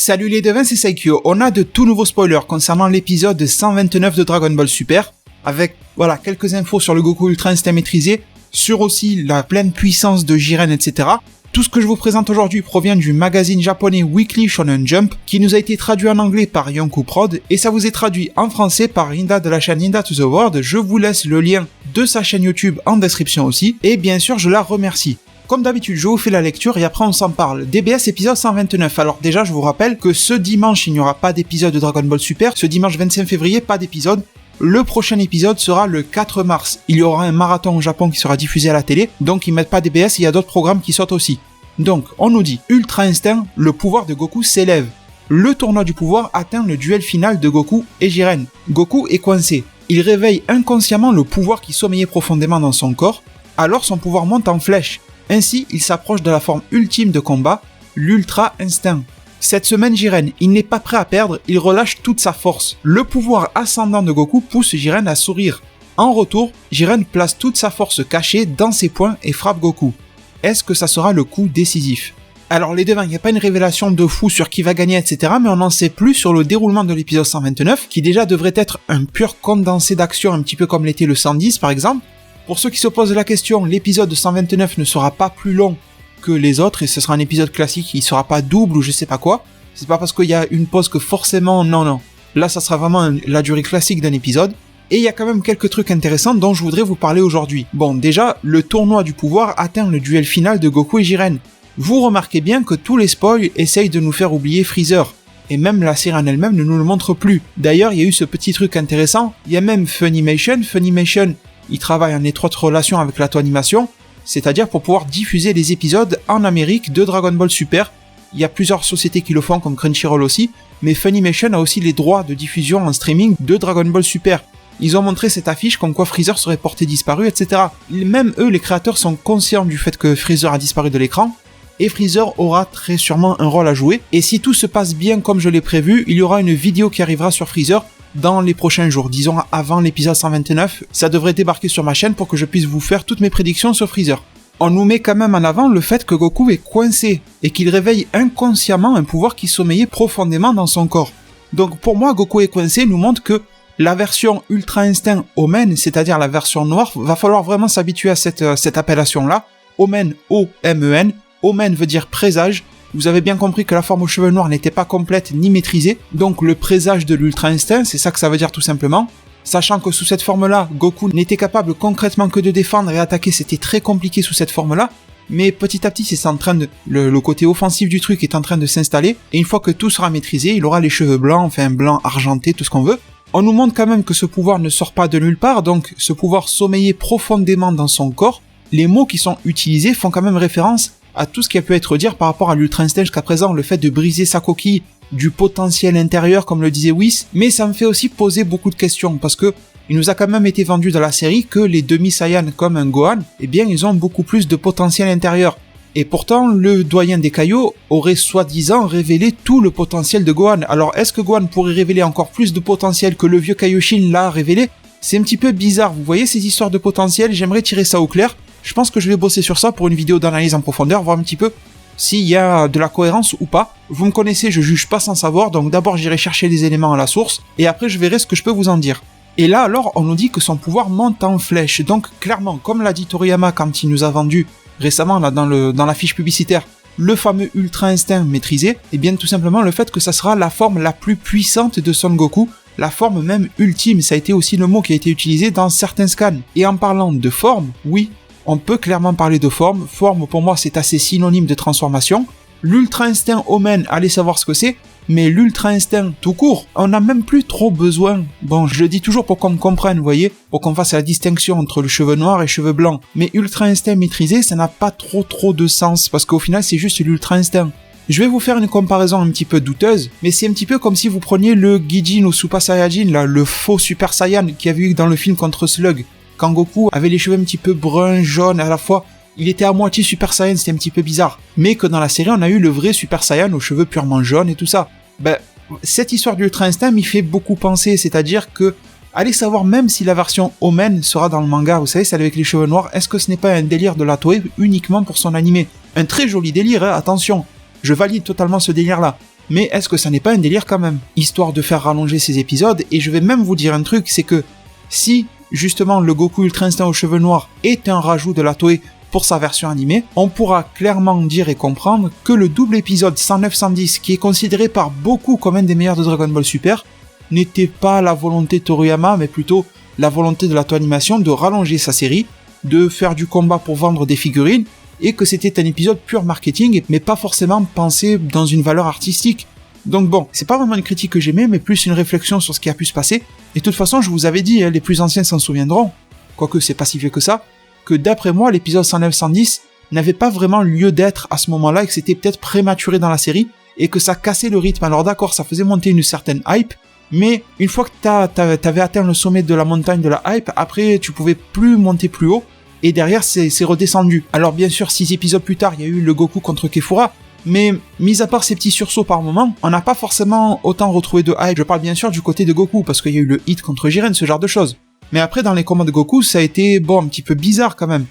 Salut les devins, c'est Saikyo. On a de tout nouveaux spoilers concernant l'épisode 129 de Dragon Ball Super, avec quelques infos sur le Goku Ultra Instinct maîtrisé, sur aussi la pleine puissance de Jiren, etc. Tout ce que je vous présente aujourd'hui provient du magazine japonais Weekly Shonen Jump, qui nous a été traduit en anglais par Yonkou Prod, et ça vous est traduit en français par Rinda de la chaîne Rinda to the World. Je vous laisse le lien de sa chaîne YouTube en description aussi, et bien sûr je la remercie. Comme d'habitude, je vous fais la lecture et après on s'en parle. DBS épisode 129. Alors déjà, je vous rappelle que ce dimanche, il n'y aura pas d'épisode de Dragon Ball Super. Ce dimanche 25 février, pas d'épisode. Le prochain épisode sera le 4 mars. Il y aura un marathon au Japon qui sera diffusé à la télé. Donc ils mettent pas DBS, il y a d'autres programmes qui sautent aussi. Donc, on nous dit, Ultra Instinct, le pouvoir de Goku s'élève. Le tournoi du pouvoir atteint le duel final de Goku et Jiren. Goku est coincé. Il réveille inconsciemment le pouvoir qui sommeillait profondément dans son corps. Alors son pouvoir monte en flèche. Ainsi, il s'approche de la forme ultime de combat, l'Ultra Instinct. Cette semaine, Jiren, il n'est pas prêt à perdre, il relâche toute sa force. Le pouvoir ascendant de Goku pousse Jiren à sourire. En retour, Jiren place toute sa force cachée dans ses poings et frappe Goku. Est-ce que ça sera le coup décisif? Alors les devins, il n'y a pas une révélation de fou sur qui va gagner, etc. Mais on en sait plus sur le déroulement de l'épisode 129, qui déjà devrait être un pur condensé d'action, un petit peu comme l'était le 110 par exemple. Pour ceux qui se posent la question, l'épisode 129 ne sera pas plus long que les autres et ce sera un épisode classique, il sera pas double ou je sais pas quoi. C'est pas parce qu'il y a une pause que forcément, non. Là, ça sera vraiment la durée classique d'un épisode. Et il y a quand même quelques trucs intéressants dont je voudrais vous parler aujourd'hui. Bon, déjà, le tournoi du pouvoir atteint le duel final de Goku et Jiren. Vous remarquez bien que tous les spoils essayent de nous faire oublier Freezer. Et même la série en elle-même ne nous le montre plus. D'ailleurs, il y a eu ce petit truc intéressant. Il y a même Funimation, il travaille en étroite relation avec l'Ato Animation, c'est-à-dire pour pouvoir diffuser les épisodes en Amérique de Dragon Ball Super. Il y a plusieurs sociétés qui le font, comme Crunchyroll aussi, mais Funimation a aussi les droits de diffusion en streaming de Dragon Ball Super. Ils ont montré cette affiche comme quoi Freezer serait porté disparu, etc. Même eux, les créateurs, sont conscients du fait que Freezer a disparu de l'écran, et Freezer aura très sûrement un rôle à jouer. Et si tout se passe bien comme je l'ai prévu, il y aura une vidéo qui arrivera sur Freezer dans les prochains jours, disons avant l'épisode 129, ça devrait débarquer sur ma chaîne pour que je puisse vous faire toutes mes prédictions sur Freezer. On nous met quand même en avant le fait que Goku est coincé, et qu'il réveille inconsciemment un pouvoir qui sommeillait profondément dans son corps. Donc pour moi, Goku est coincé nous montre que la version Ultra Instinct Omen, c'est-à-dire la version noire, va falloir vraiment s'habituer à cette appellation-là. Omen, O-M-E-N, Omen veut dire présage. Vous avez bien compris que la forme aux cheveux noirs n'était pas complète ni maîtrisée, donc le présage de l'Ultra Instinct, c'est ça que ça veut dire tout simplement. Sachant que sous cette forme-là, Goku n'était capable concrètement que de défendre et attaquer, c'était très compliqué sous cette forme-là, mais petit à petit, c'est en train de, le côté offensif du truc est en train de s'installer, et une fois que tout sera maîtrisé, il aura les cheveux blancs, enfin blanc argenté, tout ce qu'on veut. On nous montre quand même que ce pouvoir ne sort pas de nulle part, donc ce pouvoir sommeillait profondément dans son corps. Les mots qui sont utilisés font quand même référence à tout ce qui a pu être dit par rapport à l'Ultra Instinct jusqu'à présent, le fait de briser sa coquille, du potentiel intérieur comme le disait Whis, mais ça me fait aussi poser beaucoup de questions, parce que il nous a quand même été vendu dans la série que les demi-Saiyans comme un Gohan, eh bien ils ont beaucoup plus de potentiel intérieur. Et pourtant, le doyen des Kaio aurait soi-disant révélé tout le potentiel de Gohan. Alors est-ce que Gohan pourrait révéler encore plus de potentiel que le vieux Kaioshin l'a révélé? C'est un petit peu bizarre, vous voyez ces histoires de potentiel, j'aimerais tirer ça au clair. Je pense que je vais bosser sur ça pour une vidéo d'analyse en profondeur, voir un petit peu s'il y a de la cohérence ou pas. Vous me connaissez, je juge pas sans savoir, donc d'abord j'irai chercher les éléments à la source, et après je verrai ce que je peux vous en dire. Et là alors, on nous dit que son pouvoir monte en flèche, donc clairement, comme l'a dit Toriyama quand il nous a vendu récemment là dans la fiche publicitaire, le fameux Ultra Instinct maîtrisé, et bien tout simplement le fait que ça sera la forme la plus puissante de Son Goku, la forme même ultime, ça a été aussi le mot qui a été utilisé dans certains scans. Et en parlant de forme, oui, on peut clairement parler de forme. Forme, pour moi, c'est assez synonyme de transformation. L'Ultra Instinct Omen, allez savoir ce que c'est, mais l'Ultra Instinct tout court, on n'a même plus trop besoin. Bon, je le dis toujours pour qu'on me comprenne, vous voyez, pour qu'on fasse la distinction entre le cheveu noir et cheveux blancs. Mais Ultra Instinct maîtrisé, ça n'a pas trop de sens, parce qu'au final, c'est juste l'Ultra Instinct. Je vais vous faire une comparaison un petit peu douteuse, mais c'est un petit peu comme si vous preniez le Gijin ou Super Saiyajin, là, le faux Super Saiyan qu'il y avait eu dans le film contre Slug. Quand Goku avait les cheveux un petit peu bruns, jaunes, à la fois, il était à moitié Super Saiyan, c'était un petit peu bizarre. Mais que dans la série, on a eu le vrai Super Saiyan aux cheveux purement jaunes et tout ça. Ben, cette histoire du Ultra Instinct m'y fait beaucoup penser, c'est-à-dire que, allez savoir même si la version Omen sera dans le manga, vous savez, celle avec les cheveux noirs, est-ce que ce n'est pas un délire de la Toei uniquement pour son animé? Un très joli délire, hein, attention, je valide totalement ce délire-là. mais est-ce que ça n'est pas un délire quand même? Histoire de faire rallonger ces épisodes, et je vais même vous dire un truc, c'est que si justement le Goku Ultra Instinct aux cheveux noirs est un rajout de la Toei pour sa version animée, on pourra clairement dire et comprendre que le double épisode 109-110, qui est considéré par beaucoup comme un des meilleurs de Dragon Ball Super, n'était pas la volonté de Toriyama, mais plutôt la volonté de la Toei Animation de rallonger sa série, de faire du combat pour vendre des figurines, et que c'était un épisode pur marketing, mais pas forcément pensé dans une valeur artistique. Donc bon, c'est pas vraiment une critique que j'aimais, mais plus une réflexion sur ce qui a pu se passer. Et de toute façon, je vous avais dit, les plus anciens s'en souviendront, quoique c'est pas si vieux que ça, que d'après moi, l'épisode 109-110 n'avait pas vraiment lieu d'être à ce moment-là, et que c'était peut-être prématuré dans la série, et que ça cassait le rythme. Alors d'accord, ça faisait monter une certaine hype, mais une fois que t'avais atteint le sommet de la montagne de la hype, après tu pouvais plus monter plus haut, et derrière c'est redescendu. Alors bien sûr, 6 épisodes plus tard, il y a eu le Goku contre Kefura, mais mis à part ces petits sursauts par moment, on n'a pas forcément autant retrouvé de hype. Je parle bien sûr du côté de Goku, parce qu'il y a eu le hit contre Jiren, ce genre de choses. Mais après, dans les combats de Goku, ça a été, un petit peu bizarre quand même.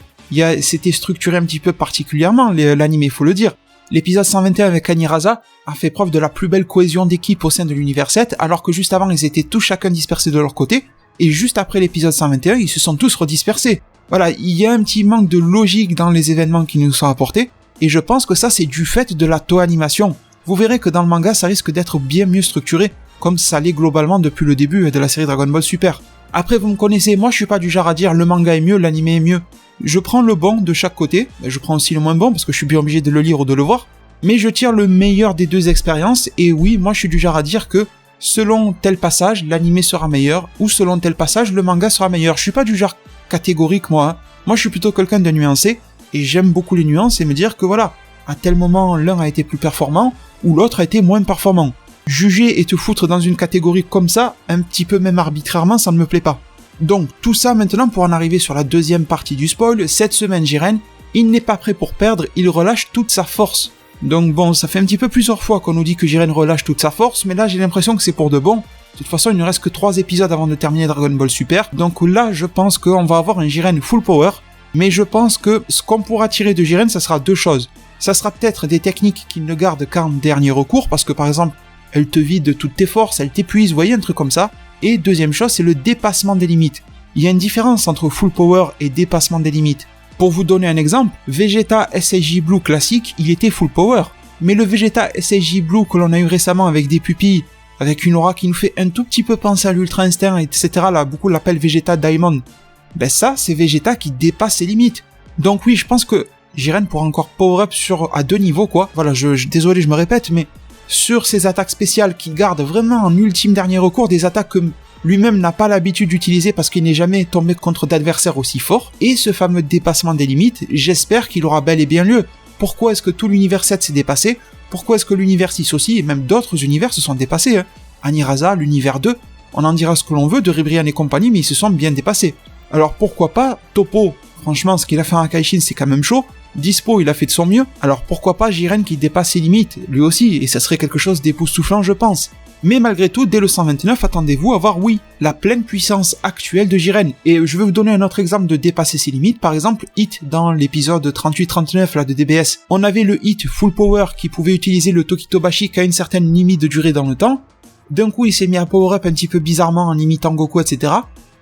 C'était structuré un petit peu particulièrement, l'anime, faut le dire. L'épisode 121 avec Anirasa a fait preuve de la plus belle cohésion d'équipe au sein de l'univers 7, alors que juste avant, ils étaient tous chacun dispersés de leur côté, et juste après l'épisode 121, ils se sont tous redispersés. Voilà, il y a un petit manque de logique dans les événements qui nous sont apportés, et je pense que ça, c'est du fait de la Toei Animation. Vous verrez que dans le manga, ça risque d'être bien mieux structuré, comme ça l'est globalement depuis le début de la série Dragon Ball Super. Après, vous me connaissez, moi je suis pas du genre à dire le manga est mieux, l'anime est mieux. Je prends le bon de chaque côté, je prends aussi le moins bon parce que je suis bien obligé de le lire ou de le voir, mais je tire le meilleur des deux expériences, et oui, moi je suis du genre à dire que selon tel passage, l'anime sera meilleur, ou selon tel passage, le manga sera meilleur. Je suis pas du genre catégorique, moi. Moi je suis plutôt quelqu'un de nuancé, et j'aime beaucoup les nuances et me dire que voilà, à tel moment l'un a été plus performant, ou l'autre a été moins performant. Juger et te foutre dans une catégorie comme ça, un petit peu même arbitrairement, ça ne me plaît pas. Donc tout ça maintenant pour en arriver sur la deuxième partie du spoil. Cette semaine Jiren, il n'est pas prêt pour perdre, il relâche toute sa force. Donc bon, ça fait un petit peu plusieurs fois qu'on nous dit que Jiren relâche toute sa force, mais là j'ai l'impression que c'est pour de bon. De toute façon, il ne reste que 3 épisodes avant de terminer Dragon Ball Super, donc là je pense qu'on va avoir un Jiren full power, mais je pense que ce qu'on pourra tirer de Jiren, ça sera deux choses. Ça sera peut-être des techniques qu'il ne garde qu'en dernier recours, parce que par exemple, elle te vide toutes tes forces, elle t'épuise, vous voyez, un truc comme ça. Et deuxième chose, c'est le dépassement des limites. Il y a une différence entre full power et dépassement des limites. Pour vous donner un exemple, Vegeta SSJ Blue classique, il était full power. Mais le Vegeta SSJ Blue que l'on a eu récemment avec des pupilles, avec une aura qui nous fait un tout petit peu penser à l'Ultra Instinct, etc. Là, beaucoup l'appellent Vegeta Diamond. Ben ça, c'est Vegeta qui dépasse ses limites. Donc oui, je pense que Jiren pourra encore power up à 2 niveaux, quoi. Voilà, désolé, je me répète, mais sur ces attaques spéciales qui gardent vraiment en ultime dernier recours des attaques que lui-même n'a pas l'habitude d'utiliser parce qu'il n'est jamais tombé contre d'adversaires aussi forts, et ce fameux dépassement des limites, j'espère qu'il aura bel et bien lieu. Pourquoi est-ce que tout l'univers 7 s'est dépassé? Pourquoi est-ce que l'univers 6 aussi, et même d'autres univers se sont dépassés, hein? Anirasa, l'univers 2, on en dira ce que l'on veut de Ribrian et compagnie, mais ils se sont bien dépassés. Alors pourquoi pas Toppo? Franchement, ce qu'il a fait en Akaishin, c'est quand même chaud. Dispo, il a fait de son mieux, alors pourquoi pas Jiren qui dépasse ses limites, lui aussi, et ça serait quelque chose d'époustouflant, je pense. Mais malgré tout, dès le 129, attendez-vous à voir, oui, la pleine puissance actuelle de Jiren. Et je vais vous donner un autre exemple de dépasser ses limites, par exemple, Hit dans l'épisode 38-39 là de DBS. On avait le Hit Full Power qui pouvait utiliser le Tokitobashi qu'à une certaine limite de durée dans le temps. D'un coup, il s'est mis à power up un petit peu bizarrement en imitant Goku, etc.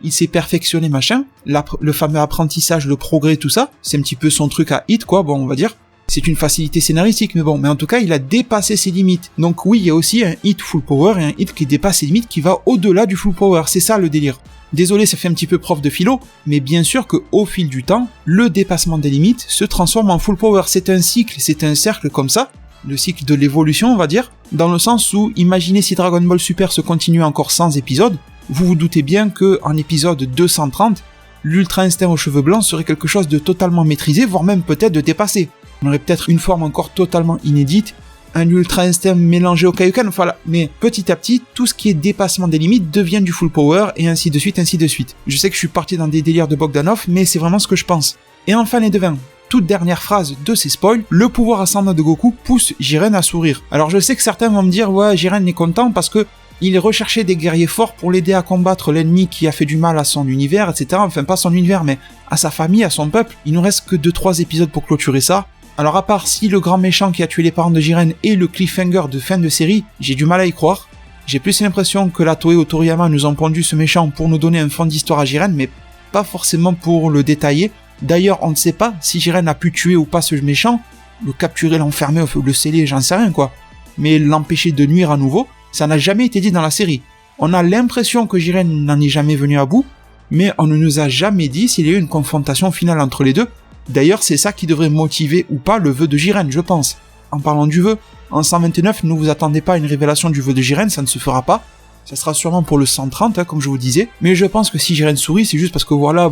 Il s'est perfectionné, machin, le fameux apprentissage, le progrès, tout ça, c'est un petit peu son truc à Hit, quoi, bon, on va dire. C'est une facilité scénaristique, mais bon, mais en tout cas, il a dépassé ses limites. Donc oui, il y a aussi un Hit full power et un Hit qui dépasse ses limites, qui va au-delà du full power, c'est ça le délire. Désolé, ça fait un petit peu prof de philo, mais bien sûr qu'au fil du temps, le dépassement des limites se transforme en full power. C'est un cycle, c'est un cercle comme ça, le cycle de l'évolution, on va dire, dans le sens où, imaginez si Dragon Ball Super se continue encore 100 épisodes, vous vous doutez bien que en épisode 230, l'Ultra Instinct aux cheveux blancs serait quelque chose de totalement maîtrisé, voire même peut-être de dépassé. On aurait peut-être une forme encore totalement inédite, un Ultra Instinct mélangé au Kaioken, voilà. Mais petit à petit, tout ce qui est dépassement des limites devient du full power, et ainsi de suite, ainsi de suite. Je sais que je suis parti dans des délires de Bogdanov, mais c'est vraiment ce que je pense. Et enfin les devins. Toute dernière phrase de ces spoils, le pouvoir ascendant de Goku pousse Jiren à sourire. Alors je sais que certains vont me dire, ouais, Jiren est content parce que il recherchait des guerriers forts pour l'aider à combattre l'ennemi qui a fait du mal à son univers, etc. Enfin, pas son univers, mais à sa famille, à son peuple. Il nous reste que 2-3 épisodes pour clôturer ça. Alors à part si le grand méchant qui a tué les parents de Jiren est le cliffhanger de fin de série, j'ai du mal à y croire. J'ai plus l'impression que la Toei ou Toriyama nous ont pondu ce méchant pour nous donner un fond d'histoire à Jiren, mais pas forcément pour le détailler. D'ailleurs, on ne sait pas si Jiren a pu tuer ou pas ce méchant, le capturer, l'enfermer, le sceller, j'en sais rien quoi. Mais l'empêcher de nuire à nouveau, ça n'a jamais été dit dans la série. On a l'impression que Jiren n'en est jamais venu à bout, mais on ne nous a jamais dit s'il y a eu une confrontation finale entre les deux. D'ailleurs, c'est ça qui devrait motiver ou pas le vœu de Jiren, je pense. En parlant du vœu, en 129, ne vous attendez pas à une révélation du vœu de Jiren, ça ne se fera pas. Ça sera sûrement pour le 130, comme je vous disais. Mais je pense que si Jiren sourit, c'est juste parce que voilà,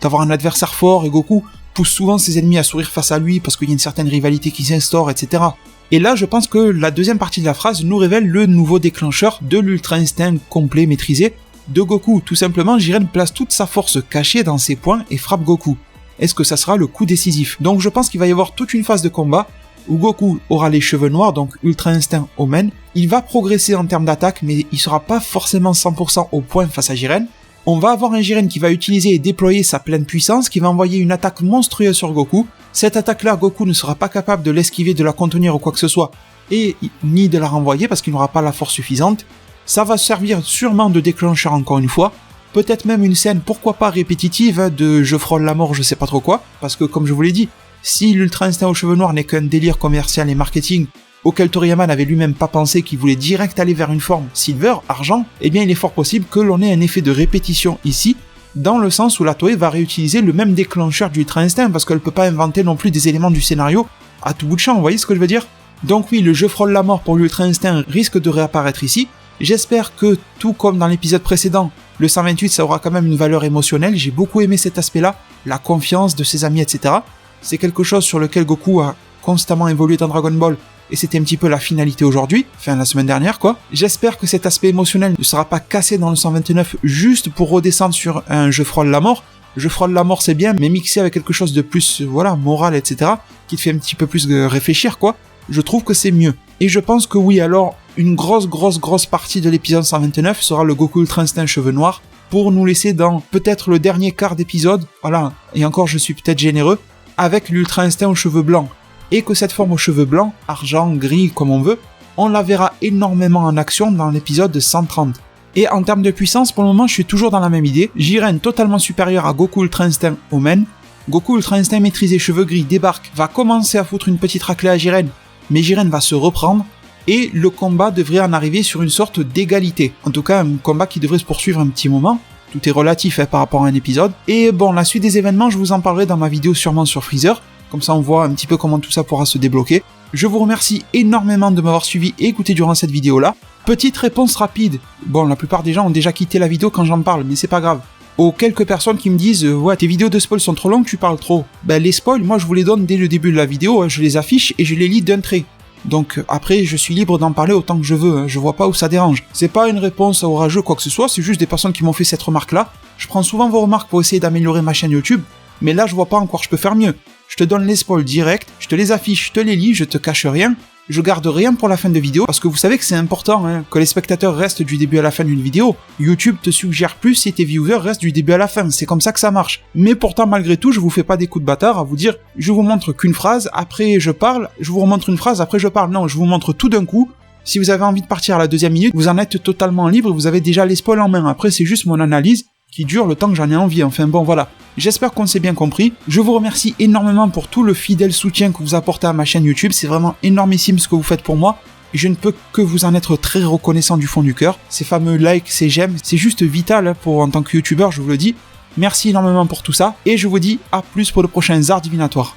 d'avoir un adversaire fort, et Goku pousse souvent ses ennemis à sourire face à lui parce qu'il y a une certaine rivalité qui s'instaure, etc. Et là, je pense que la deuxième partie de la phrase nous révèle le nouveau déclencheur de l'Ultra Instinct complet maîtrisé de Goku. Tout simplement, Jiren place toute sa force cachée dans ses poings et frappe Goku. Est-ce que ça sera le coup décisif? Donc je pense qu'il va y avoir toute une phase de combat où Goku aura les cheveux noirs, donc Ultra Instinct Omen. Il va progresser en termes d'attaque, mais il sera pas forcément 100% au point face à Jiren. On va avoir un Jiren qui va utiliser et déployer sa pleine puissance, qui va envoyer une attaque monstrueuse sur Goku. Cette attaque-là, Goku ne sera pas capable de l'esquiver, de la contenir ou quoi que ce soit, et ni de la renvoyer parce qu'il n'aura pas la force suffisante. Ça va servir sûrement de déclencheur encore une fois. Peut-être même une scène, pourquoi pas répétitive, de je frôle la mort, je sais pas trop quoi, parce que comme je vous l'ai dit, si l'Ultra Instinct aux cheveux noirs n'est qu'un délire commercial et marketing, auquel Toriyama n'avait lui-même pas pensé qu'il voulait direct aller vers une forme silver, argent, eh bien il est fort possible que l'on ait un effet de répétition ici, dans le sens où la Toei va réutiliser le même déclencheur du Ultra Instinct, parce qu'elle peut pas inventer non plus des éléments du scénario à tout bout de champ, vous voyez ce que je veux dire? Donc oui, le je frôle la mort pour l'Ultra Instinct risque de réapparaître ici. J'espère que, tout comme dans l'épisode précédent, le 128 ça aura quand même une valeur émotionnelle, j'ai beaucoup aimé cet aspect-là, la confiance de ses amis, etc. C'est quelque chose sur lequel Goku a constamment évolué dans Dragon Ball, et c'était un petit peu la finalité aujourd'hui, enfin la semaine dernière quoi. J'espère que cet aspect émotionnel ne sera pas cassé dans le 129 juste pour redescendre sur un je frôle la mort. Je frôle la mort c'est bien, mais mixé avec quelque chose de plus, moral, etc., qui te fait un petit peu plus réfléchir quoi. Je trouve que c'est mieux. Et je pense que oui, alors, une grosse partie de l'épisode 129 sera le Goku Ultra Instinct cheveux noirs, pour nous laisser dans peut-être le dernier quart d'épisode, voilà, et encore je suis peut-être généreux, avec l'Ultra Instinct aux cheveux blancs. Et que cette forme aux cheveux blancs, argent, gris, comme on veut, on la verra énormément en action dans l'épisode 130. Et en termes de puissance, pour le moment, je suis toujours dans la même idée. Jiren totalement supérieur à Goku Ultra Instinct Omen. Goku Ultra Instinct maîtrisé, cheveux gris, débarque, va commencer à foutre une petite raclée à Jiren, mais Jiren va se reprendre, et le combat devrait en arriver sur une sorte d'égalité. En tout cas, un combat qui devrait se poursuivre un petit moment. Tout est relatif par rapport à un épisode. Et bon, la suite des événements, je vous en parlerai dans ma vidéo sûrement sur Freezer. Comme ça, on voit un petit peu comment tout ça pourra se débloquer. Je vous remercie énormément de m'avoir suivi et écouté durant cette vidéo-là. Petite réponse rapide. Bon, la plupart des gens ont déjà quitté la vidéo quand j'en parle, mais c'est pas grave. Aux quelques personnes qui me disent « Ouais, tes vidéos de spoil sont trop longues, tu parles trop ». Ben, les spoils, moi, je vous les donne dès le début de la vidéo, je les affiche et je les lis d'un trait. Donc après, je suis libre d'en parler autant que je veux, je vois pas où ça dérange. C'est pas une réponse au rageux quoi que ce soit, c'est juste des personnes qui m'ont fait cette remarque-là. Je prends souvent vos remarques pour essayer d'améliorer ma chaîne YouTube, mais là je vois pas encore je peux faire mieux. Je te donne les spoils directs, je te les affiche, je te les lis, je te cache rien. Je garde rien pour la fin de vidéo, parce que vous savez que c'est important, que les spectateurs restent du début à la fin d'une vidéo. YouTube te suggère plus si tes viewers restent du début à la fin, c'est comme ça que ça marche. Mais pourtant, malgré tout, je vous fais pas des coups de bâtard à vous dire, je vous montre qu'une phrase, après je parle, je vous remontre une phrase, après je parle. Non, je vous montre tout d'un coup. Si vous avez envie de partir à la deuxième minute, vous en êtes totalement libre, vous avez déjà les spoils en main. Après, c'est juste mon analyse qui dure le temps que j'en ai envie. Enfin bon, voilà. J'espère qu'on s'est bien compris. Je vous remercie énormément pour tout le fidèle soutien que vous apportez à ma chaîne YouTube. C'est vraiment énormissime ce que vous faites pour moi. Et je ne peux que vous en être très reconnaissant du fond du cœur. Ces fameux likes, ces j'aime, c'est juste vital pour en tant que youtubeur, je vous le dis. Merci énormément pour tout ça. Et je vous dis à plus pour le prochain Zard Divinatoire.